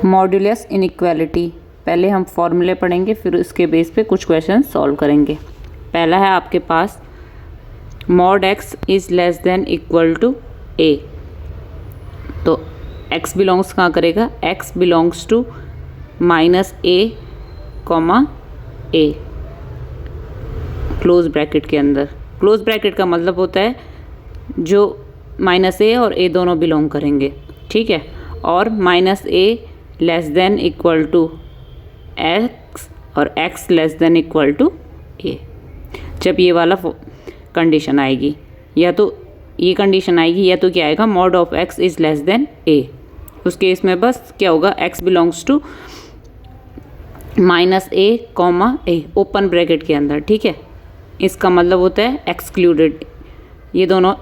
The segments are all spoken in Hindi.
मॉड्यूलस इनइक्वालिटी, पहले हम फॉर्मूले पढ़ेंगे फिर उसके बेस पे कुछ क्वेश्चन सॉल्व करेंगे। पहला है आपके पास mod x is less than equal to a, तो x बिलोंग्स कहाँ करेगा, x belongs to minus a comma a close bracket के अंदर। क्लोज ब्रैकेट का मतलब होता है जो माइनस a और a दोनों बिलोंग करेंगे, ठीक है। और minus a less than equal to x और x less than equal to a। जब ये वाला कंडीशन आएगी, या तो ये कंडीशन आएगी या तो क्या आएगा, mod of x is less than a। उस केस में बस क्या होगा, x belongs to minus a comma a open bracket के अंदर, ठीक है। इसका मतलब होता है एक्सक्लूडेड, ये दोनों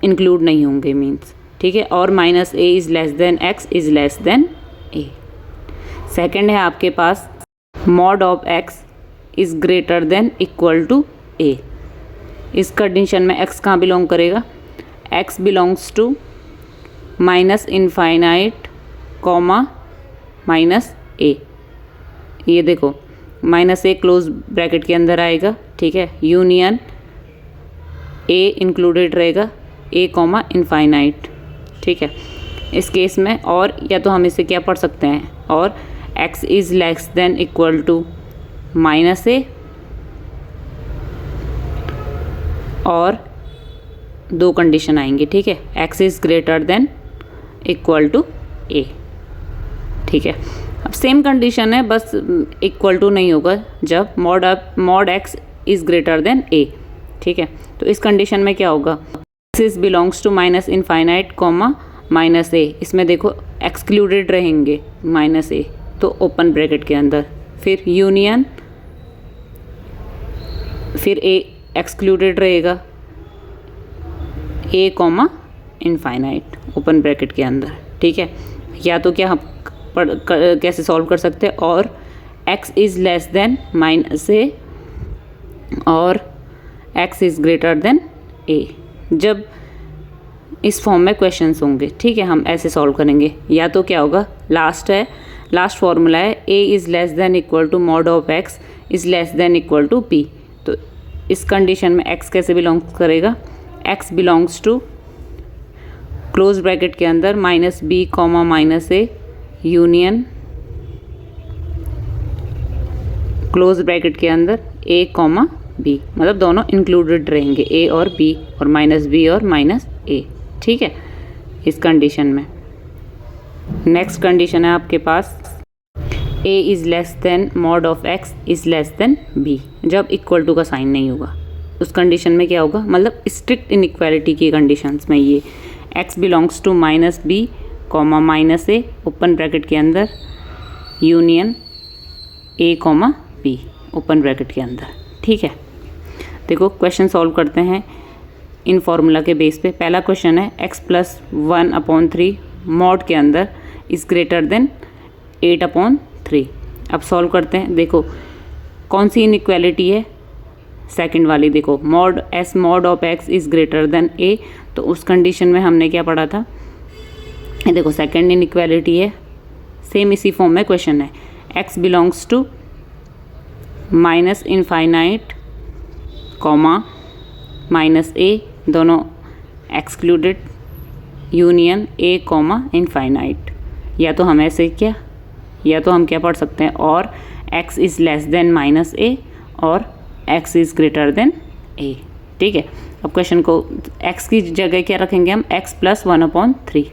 इंक्लूड नहीं होंगे मीन्स, ठीक है। और minus a is less than x is less than a। Second है आपके पास mod of x is greater than equal to a। इस कंडीशन में x कहाँ बिलोंग करेगा, x belongs to minus infinite comma minus a। ये देखो माइनस a क्लोज ब्रैकेट के अंदर आएगा, ठीक है। यूनियन a इंक्लूडेड रहेगा, a कॉमा इनफाइनाइट, ठीक है। इस केस में और या तो हम इसे क्या पढ़ सकते हैं, और x is less than equal to minus a, और दो कंडीशन आएंगे, ठीक है। x is greater than equal to a, ठीक है। अब सेम कंडीशन है, बस इक्वल टू नहीं होगा जब mod x is greater then a, ठीक है। तो इस कंडीशन में क्या होगा, x is belongs to minus infinite comma minus a। इसमें देखो एक्सक्लूडेड रहेंगे माइनस a, तो ओपन ब्रैकेट के अंदर, फिर यूनियन, फिर a एक्सक्लूडेड रहेगा, a comma infinite open bracket के अंदर, ठीक है। या तो क्या हम कैसे सॉल्व कर सकते हैं, और x is less then minus a और x is greater then a। जब इस फॉर्म में क्वेश्चंस होंगे, ठीक है, हम ऐसे सॉल्व करेंगे। या तो क्या होगा, लास्ट फार्मूला है a is less than equal to mod of x is less than equal to p। तो इस कंडीशन में x कैसे बिलोंग करेगा, x belongs to close bracket के अंदर minus b comma minus a union close bracket के अंदर a कॉमा b, मतलब दोनों इंक्लूडेड रहेंगे a और b, और माइनस b और माइनस a, ठीक है। इस कंडीशन में नेक्स्ट कंडीशन है आपके पास a is less then mod of x is less then b, जब इक्वल टू का साइन नहीं होगा। उस कंडीशन में क्या होगा, मतलब स्ट्रिक्ट इनइक्वालिटी की कंडीशंस में ये x belongs to minus b comma minus a open bracket के अंदर union a comma b open bracket के अंदर, ठीक है। देखो क्वेश्चन सॉल्व करते हैं इन फार्मूला के बेस पे। पहला क्वेश्चन है x प्लस 1/3 मॉड के अंदर इज़ ग्रेटर देन 8/3। अब सॉल्व करते हैं। देखो कौन सी इनइक्वालिटी है, सेकंड वाली। देखो mod of x is greater then a, तो उस कंडीशन में हमने क्या पढ़ा था, देखो सेकंड इनइक्वालिटी है, सेम इसी फॉर्म में क्वेश्चन है। x belongs to minus infinite comma minus a, दोनों excluded, union a comma infinite. या तो हम ऐसे या तो हम क्या पढ़ सकते हैं, और x is less then minus a और x is greater then a, ठीक है। अब क्वेश्चन को x की जगह क्या रखेंगे हम, x प्लस 1/3,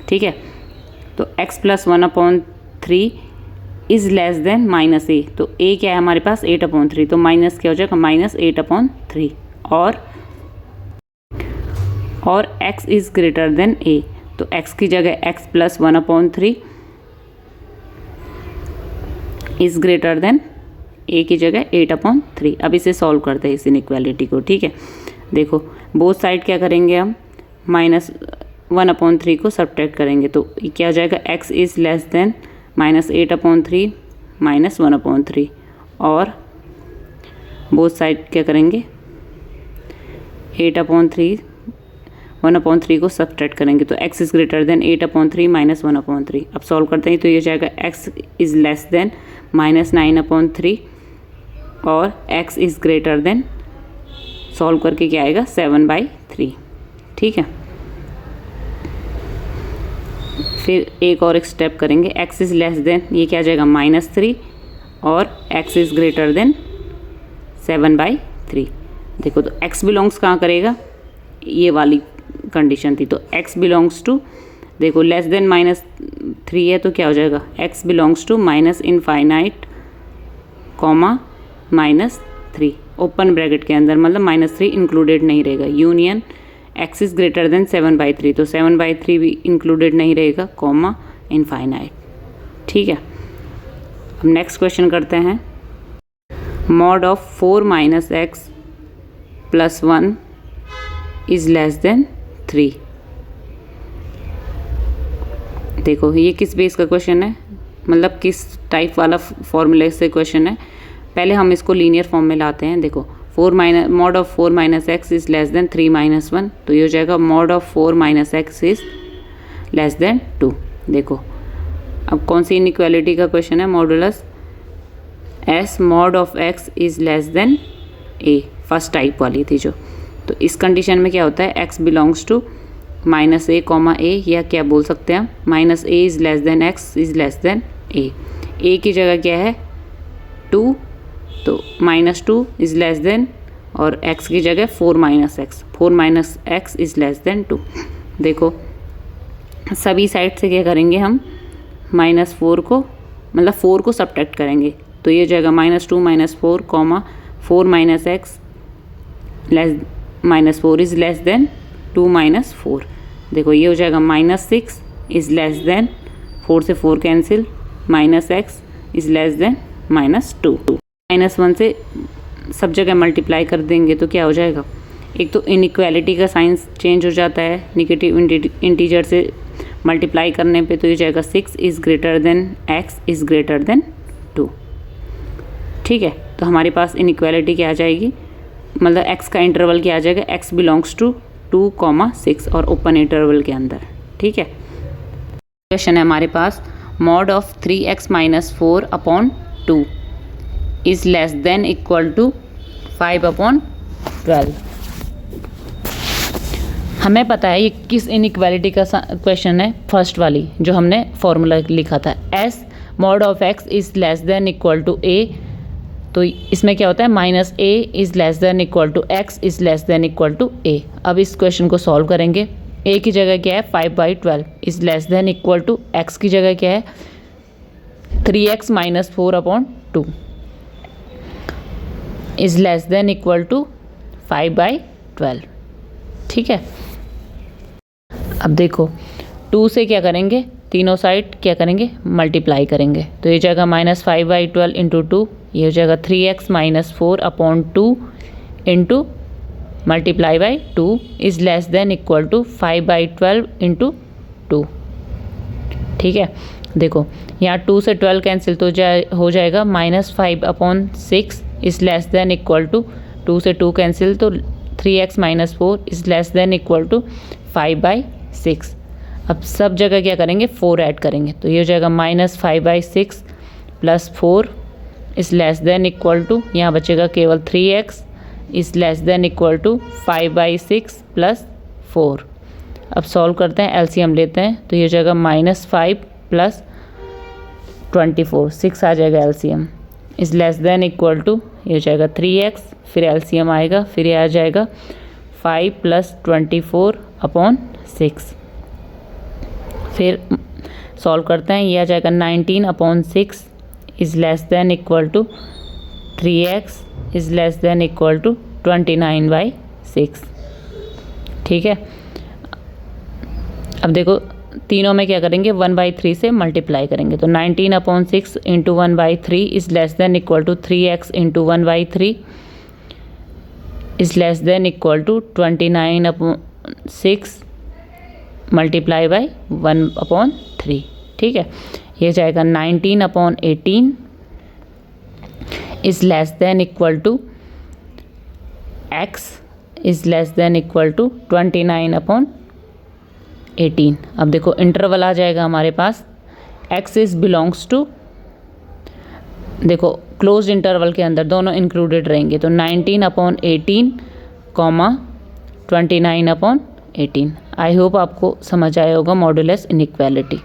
ठीक है। तो x plus 1/3 is less then minus a, तो a क्या है हमारे पास 8/3, तो माइनस क्या हो जाएगा, माइनस 8/3, और x is greater then a, तो x की जगह x plus 1/3 is greater then a की जगह 8/3। अब इसे सॉल्व करते हैं इस इनइक्वालिटी को, ठीक है। देखो बोथ साइड क्या करेंगे हम, माइनस 1/3 को सब्ट्रैक्ट करेंगे, तो क्या हो जाएगा, x is less then minus 8/3 minus 1/3, और बोथ साइड क्या करेंगे, 8/3 1/3 को सब्ट्रैक्ट करेंगे तो x is greater then 8/3 minus 1/3। अब सॉल्व करते हैं तो ये जाएगा x इज़ लेस देन -9/3 और x is greater then, solve करके क्या आएगा 7/3। ठीक है, फिर एक और एक स्टेप करेंगे, x इज़ लेस देन, ये क्या आ जाएगा -3 और x इज़ ग्रेटर देन 7/3। देखो तो x बिलोंग्स कहाँ करेगा, ये वाली कंडीशन थी, तो x बिलोंग्स टू, देखो लेस देन -3 है तो क्या हो जाएगा x belongs to -∞, -3 open bracket के अंदर, मतलब -3 इंक्लूडेड नहीं रहेगा, union x is greater than 7/3, तो 7/3 भी इंक्लूडेड नहीं रहेगा, इनफाइनाइट। ठीक है, अब नेक्स्ट क्वेश्चन करते हैं। Mod of 4 - x + 1 is less than 3। देखो ये किस बेस का क्वेश्चन है, मतलब किस टाइप वाला फॉर्मूले से क्वेश्चन है। पहले हम इसको लीनियर फॉर्म में लाते हैं। देखो mod of 4 - x is less than 3 - 1, तो ये हो जाएगा mod of 4 - x is less then 2। देखो अब कौन सी इनइक्वालिटी का क्वेश्चन है, modulus s mod of x is less than a, first type वाली थी जो। तो इस कंडीशन में क्या होता है, x belongs to -a, a, या क्या बोल सकते हैं हम -a is less than x is less than a की जगह क्या है 2, तो -2 इज़ लेस देन, और x की जगह 4 - x इज़ लेस देन 2। देखो सभी साइड से क्या करेंगे हम, -4 को, मतलब 4 को सब्ट्रैक्ट करेंगे, तो ये जाएगा -2 - 4, 4 - x -4 इज़ लेस देन 2 - 4। देखो ये हो जाएगा -6 इज़ लेस देन, 4 से 4 cancel, -x is less then -2। -1 से सब जगह मल्टीप्लाई कर देंगे तो क्या हो जाएगा, एक तो इनइक्वालिटी का साइंस चेंज हो जाता है, नेगेटिव इंटीजर से मल्टीप्लाई करने पे, तो ये जाएगा 6 is greater then x is greater then 2। ठीक है, तो हमारे पास इनइक्वालिटी क्या आ जाएगी, मतलब x का इंटरवल क्या आ जाएगा, x बिलोंग्स टू 2, 6 और ओपन इंटरवल के अंदर। ठीक है, क्वेश्चन है हमारे पास, mod of 3x - 4/2 is less than equal to 5/12। हमें पता है ये किस इनइक्वालिटी का क्वेश्चन है, फर्स्ट वाली जो हमने फॉर्मूला लिखा था, s mod of x is less than equal to a, तो इसमें क्या होता है -a is less than equal to x is less than equal to a। अब इस क्वेश्चन को सॉल्व करेंगे, a की जगह क्या है 5/12 is less than equal to x की जगह क्या है 3x - 4/2 is less than equal to 5/12। ठीक है, अब देखो 2 से क्या करेंगे, तीनों साइड क्या करेंगे मल्टीप्लाई करेंगे, तो ये जाएगा -5/12 इंटू 2, ये हो जाएगा 3x - 4/2 into multiply by 2 is less than equal to 5/12 into 2। ठीक है, देखो यहाँ 2 से 12 कैंसिल तो हो जाएगा -5/6 is less than equal to 2 से 2 कैंसिल, तो 3x - 4 is less than equal to 5/6। अब सब जगह क्या करेंगे 4 ऐड करेंगे, तो ये हो जाएगा -5/6 + 4 is less than equal to, यहाँ बचेगा केवल 3x is less than equal to 5/6 + 4। अब सॉल्व करते हैं, एलसीएम लेते हैं, तो ये हो जाएगा -5 + 24, 6 आ जाएगा LCM, is less than equal to, ये हो जाएगा 3x, फिर एलसीएम आएगा, फिर ये आ जाएगा 5 + 24/6। फिर सॉल्व करते हैं, ये आ जाएगा 19/6 is less than equal to 3x is less than equal to 29/6। ठीक है, अब देखो तीनों में क्या करेंगे 1/3 से मल्टीप्लाई करेंगे, तो 19/6 into 1/3 is less than equal to 3x into 1/3 is less than equal to 29/6 multiply by 1/3। ठीक है, ये जाएगा 19/18 is less than equal to x is less than equal to 29/18। अब देखो इंटरवल आ जाएगा हमारे पास, x इज़ बिलोंग्स टू, देखो क्लोज इंटरवल के अंदर दोनों इंक्लूडेड रहेंगे, तो 19/18 29/18। आई होप आपको समझ आया होगा मॉडुलस इनइक्वालिटी।